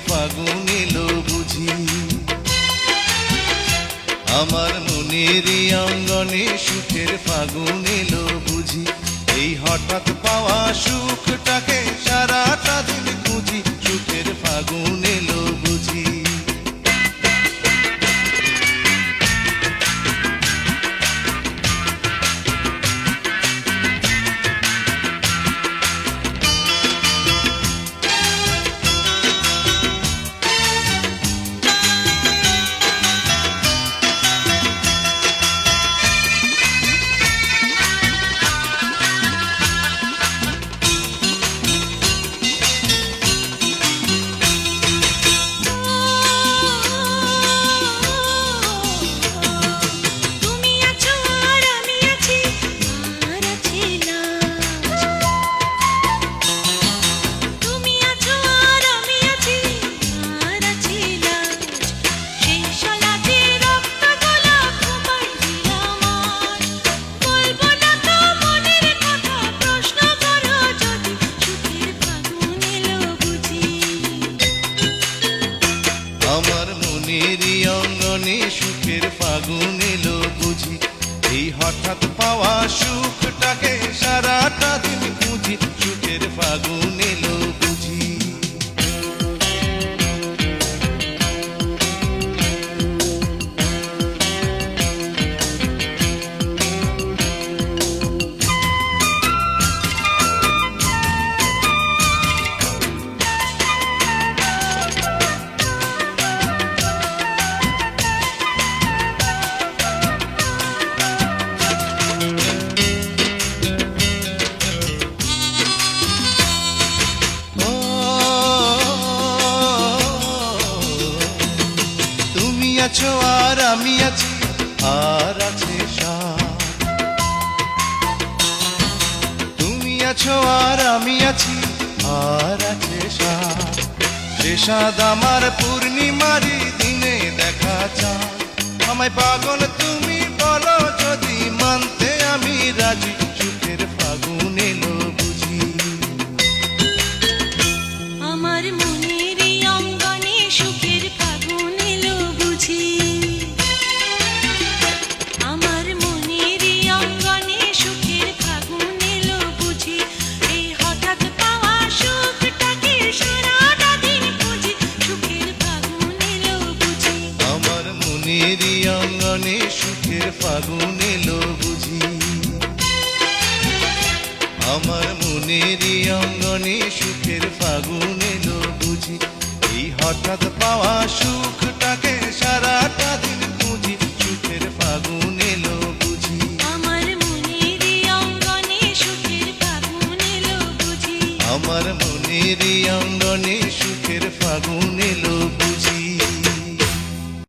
ফাগুন এলো বুঝি। আমার মনেরই অঙ্গনে সুখের ফাগুন এলো বুঝি। এই হঠাৎ পাওয়া সুখটাকে সারাটা দিন খুঁজি, সুখের ফাগুন এলো বুঝি। আমার মনেরই অঙ্গনে সুখের ফাগুন এলো বুঝি। এই হঠাৎ পাওয়া সুখটাকে সারাটা দিন খুঁজি, সুখের ফাগুন এলো বুঝি। আছো আর আমি আছি, আর আছে সাথ। তুমি আছো আর আমি আছি, আর আছে সাথ। সে সাদ আমার পূর্ণিমারি দিনে দেখা চাঁদ। আমায় পাগল তুমি বলো যদি, মানতে আমি রাজি, সুখের ফাগুন এলো বুঝি। আমার মনের অঙ্গনে সুখের ফাগুন এলো বুঝি। আমার মনের অঙ্গনে সুখের ফাগুন এলো বুঝি। এই হঠাৎ পাওয়া সুখটাকে সারাটা দিন খুঁজি, সুখের ফাগুন এলো বুঝি। আমার মনেরই অঙ্গনে সুখের ফাগুন এলো বুঝি। আমার মনেরই অঙ্গনে সুখের ফাগুন এলো বুঝি। এই হঠাৎ পাওয়া সুখটাকে সারাটা দিন